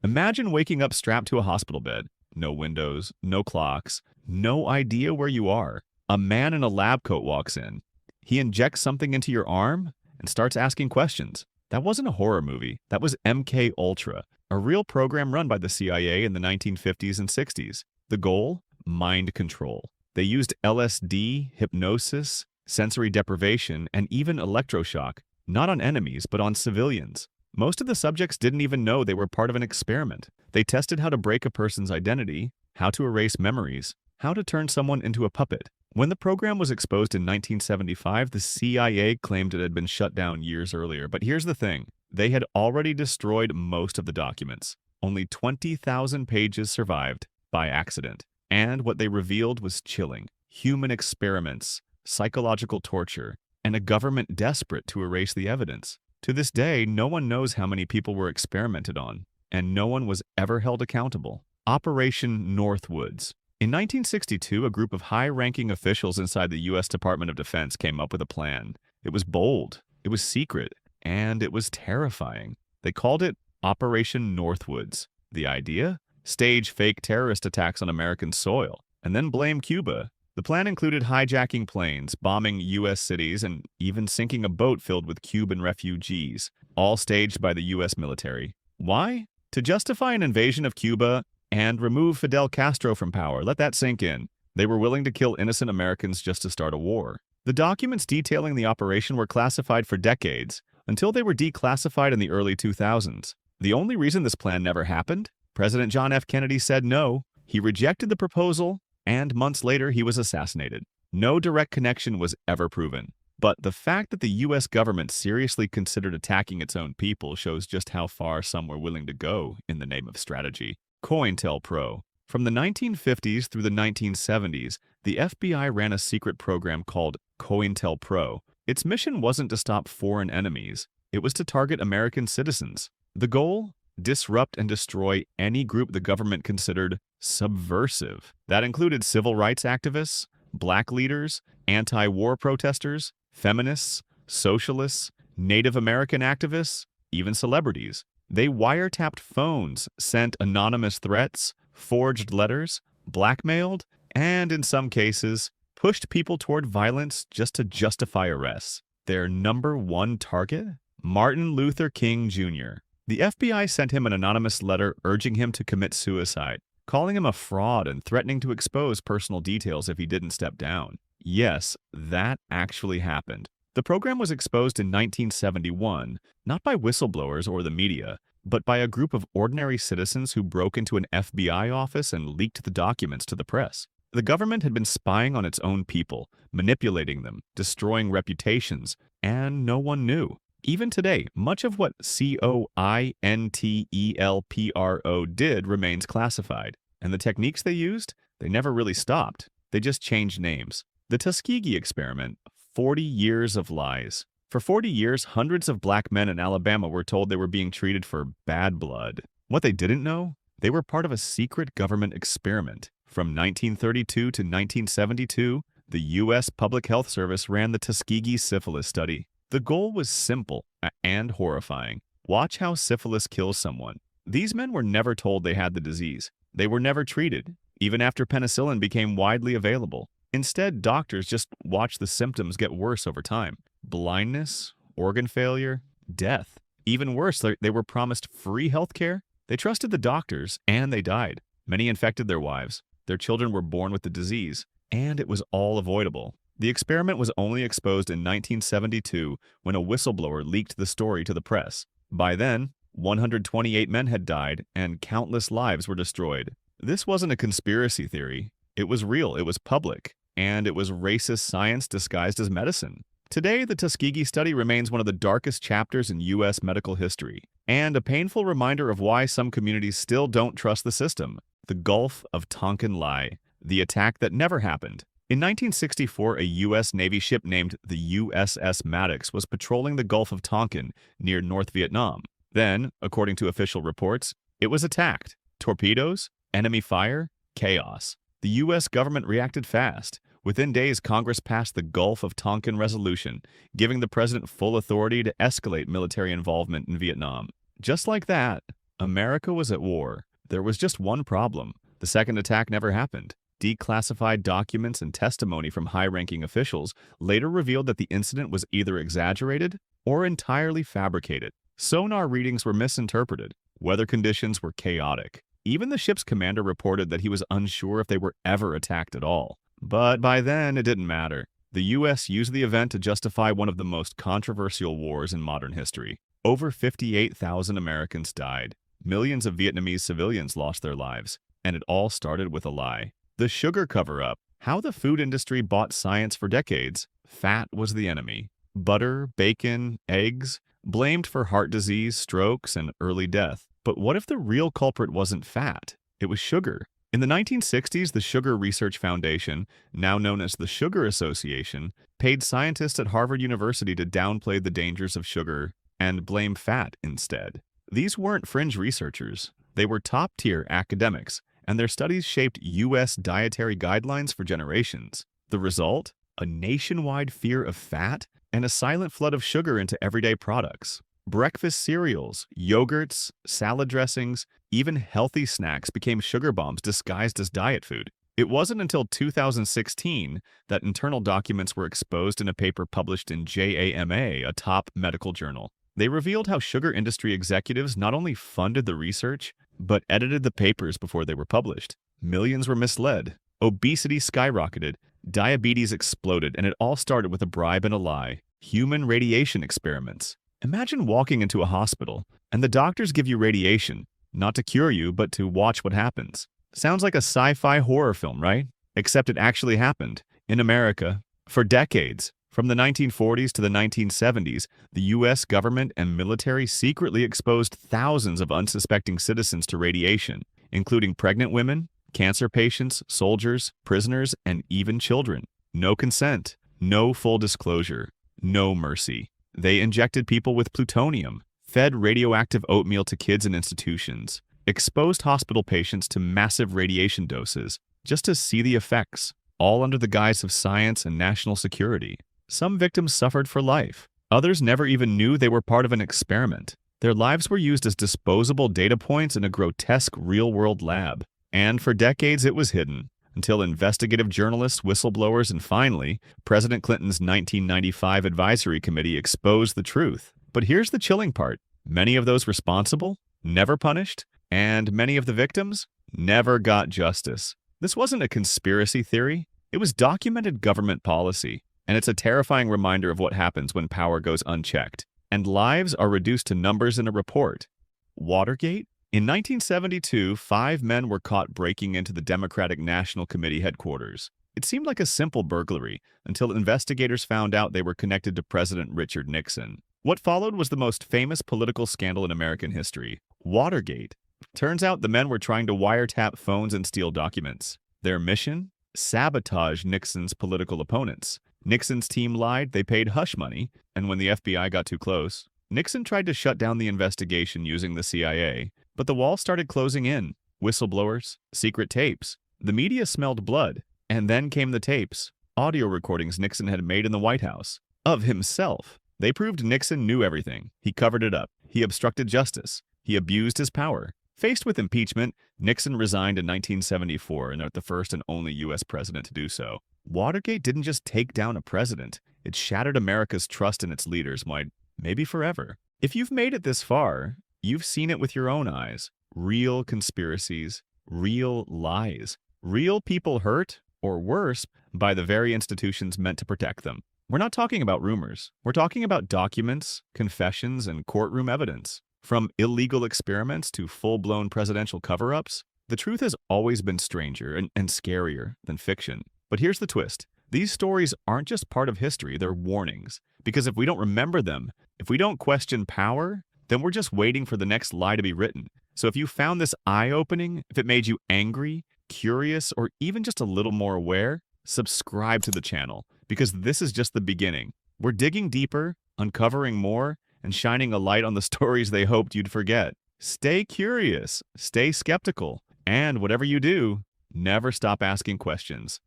Imagine waking up strapped to a hospital bed. No windows, no clocks, no idea where you are. A man in a lab coat walks in. He injects something into your arm and starts asking questions. That wasn't a horror movie. That was MK Ultra, a real program run by the CIA in the 1950s and 60s. The goal? Mind control. They used LSD, hypnosis, sensory deprivation, and even electroshock, not on enemies, but on civilians. Most of the subjects didn't even know they were part of an experiment. They tested how to break a person's identity, how to erase memories, how to turn someone into a puppet. When the program was exposed in 1975, the CIA claimed it had been shut down years earlier. But here's the thing. They had already destroyed most of the documents. Only 20,000 pages survived by accident. And what they revealed was chilling. Human experiments, psychological torture, and a government desperate to erase the evidence. To this day, no one knows how many people were experimented on, and no one was ever held accountable. Operation Northwoods. In 1962, a group of high-ranking officials inside the U.S. Department of Defense came up with a plan. It was bold, it was secret, and it was terrifying. They called it Operation Northwoods. The idea? Stage fake terrorist attacks on American soil, and then blame Cuba. The plan included hijacking planes, bombing U.S. cities, and even sinking a boat filled with Cuban refugees, all staged by the U.S. military. Why? To justify an invasion of Cuba and remove Fidel Castro from power. Let that sink in. They were willing to kill innocent Americans just to start a war. The documents detailing the operation were classified for decades, until they were declassified in the early 2000s. The only reason this plan never happened? President John F. Kennedy said no. He rejected the proposal, and months later he was assassinated. No direct connection was ever proven. But the fact that the U.S. government seriously considered attacking its own people shows just how far some were willing to go in the name of strategy. COINTELPRO. From the 1950s through the 1970s, the FBI ran a secret program called COINTELPRO. Its mission wasn't to stop foreign enemies. It was to target American citizens. The goal? Disrupt and destroy any group the government considered subversive. That included civil rights activists, black leaders, anti-war protesters, feminists, socialists, Native American activists, even celebrities. They wiretapped phones, sent anonymous threats, forged letters, blackmailed, and in some cases, pushed people toward violence just to justify arrests. Their number one target? Martin Luther King Jr. The FBI sent him an anonymous letter urging him to commit suicide, calling him a fraud and threatening to expose personal details if he didn't step down. Yes, that actually happened. The program was exposed in 1971, not by whistleblowers or the media, but by a group of ordinary citizens who broke into an FBI office and leaked the documents to the press. The government had been spying on its own people, manipulating them, destroying reputations, and no one knew. Even today, much of what COINTELPRO did remains classified, and the techniques they used, they never really stopped. They just changed names. The Tuskegee Experiment, 40 years of lies. For 40 years, hundreds of black men in Alabama were told they were being treated for bad blood. What they didn't know? They were part of a secret government experiment. From 1932 to 1972, the U.S. Public Health Service ran the Tuskegee Syphilis Study. The goal was simple and horrifying. Watch how syphilis kills someone. These men were never told they had the disease. They were never treated, even after penicillin became widely available. Instead, doctors just watched the symptoms get worse over time. Blindness, organ failure, death. Even worse, they were promised free health care. They trusted the doctors, and they died. Many infected their wives. Their children were born with the disease, and it was all avoidable. The experiment was only exposed in 1972 when a whistleblower leaked the story to the press. By then, 128 men had died, and countless lives were destroyed. This wasn't a conspiracy theory. It was real, it was public, and it was racist science disguised as medicine. Today, the Tuskegee study remains one of the darkest chapters in U.S. medical history, and a painful reminder of why some communities still don't trust the system. The Gulf of Tonkin lie, the attack that never happened. In 1964, a U.S. Navy ship named the USS Maddox was patrolling the Gulf of Tonkin near North Vietnam. Then, according to official reports, it was attacked. Torpedoes, enemy fire, chaos. The U.S. government reacted fast. Within days, Congress passed the Gulf of Tonkin Resolution, giving the president full authority to escalate military involvement in Vietnam. Just like that, America was at war. There was just one problem. The second attack never happened. Declassified documents and testimony from high-ranking officials later revealed that the incident was either exaggerated or entirely fabricated. Sonar readings were misinterpreted. Weather conditions were chaotic. Even the ship's commander reported that he was unsure if they were ever attacked at all. But by then, it didn't matter. The U.S. used the event to justify one of the most controversial wars in modern history. Over 58,000 Americans died. Millions of Vietnamese civilians lost their lives. And it all started with a lie. The sugar cover-up. How the food industry bought science for decades. Fat was the enemy. Butter, bacon, eggs, blamed for heart disease, strokes, and early death. But what if the real culprit wasn't fat? It was sugar. In the 1960s, the Sugar Research Foundation, now known as the Sugar Association, paid scientists at Harvard University to downplay the dangers of sugar and blame fat instead. These weren't fringe researchers. They were top-tier academics, and their studies shaped U.S. dietary guidelines for generations. The result? A nationwide fear of fat and a silent flood of sugar into everyday products. Breakfast cereals, yogurts, salad dressings, even healthy snacks became sugar bombs disguised as diet food. It wasn't until 2016 that internal documents were exposed in a paper published in JAMA, a top medical journal. They revealed how sugar industry executives not only funded the research, but edited the papers before they were published. Millions were misled. Obesity skyrocketed. Diabetes exploded, and it all started with a bribe and a lie. Human radiation experiments. Imagine walking into a hospital, and the doctors give you radiation, not to cure you, but to watch what happens. Sounds like a sci-fi horror film, right? Except it actually happened. In America, for decades. From the 1940s to the 1970s, the U.S. government and military secretly exposed thousands of unsuspecting citizens to radiation, including pregnant women, cancer patients, soldiers, prisoners, and even children. No consent, no full disclosure, no mercy. They injected people with plutonium, fed radioactive oatmeal to kids in institutions, exposed hospital patients to massive radiation doses just to see the effects, all under the guise of science and national security. Some victims suffered for life. Others never even knew they were part of an experiment. Their lives were used as disposable data points in a grotesque real-world lab. And for decades it was hidden, until investigative journalists, whistleblowers, and finally, President Clinton's 1995 Advisory Committee exposed the truth. But here's the chilling part. Many of those responsible, never punished, and many of the victims never got justice. This wasn't a conspiracy theory. It was documented government policy. And it's a terrifying reminder of what happens when power goes unchecked, and lives are reduced to numbers in a report. Watergate? In 1972, 5 men were caught breaking into the Democratic National Committee headquarters. It seemed like a simple burglary, until investigators found out they were connected to President Richard Nixon. What followed was the most famous political scandal in American history, Watergate. Turns out the men were trying to wiretap phones and steal documents. Their mission? Sabotage Nixon's political opponents. Nixon's team lied, they paid hush money, and when the FBI got too close, Nixon tried to shut down the investigation using the CIA, but the wall started closing in. Whistleblowers, secret tapes. The media smelled blood, and then came the tapes, audio recordings Nixon had made in the White House. Of himself. They proved Nixon knew everything. He covered it up. He obstructed justice. He abused his power. Faced with impeachment, Nixon resigned in 1974 and the first and only U.S. president to do so. Watergate didn't just take down a president. It shattered America's trust in its leaders, maybe forever. If you've made it this far, you've seen it with your own eyes. Real conspiracies, real lies, real people hurt, or worse, by the very institutions meant to protect them. We're not talking about rumors. We're talking about documents, confessions, and courtroom evidence. From illegal experiments to full-blown presidential cover-ups, the truth has always been stranger and scarier than fiction. But here's the twist. These stories aren't just part of history, they're warnings. Because if we don't remember them, if we don't question power, then we're just waiting for the next lie to be written. So if you found this eye-opening, if it made you angry, curious, or even just a little more aware, subscribe to the channel, because this is just the beginning. We're digging deeper, uncovering more, and shining a light on the stories they hoped you'd forget. Stay curious, stay skeptical, and whatever you do, never stop asking questions.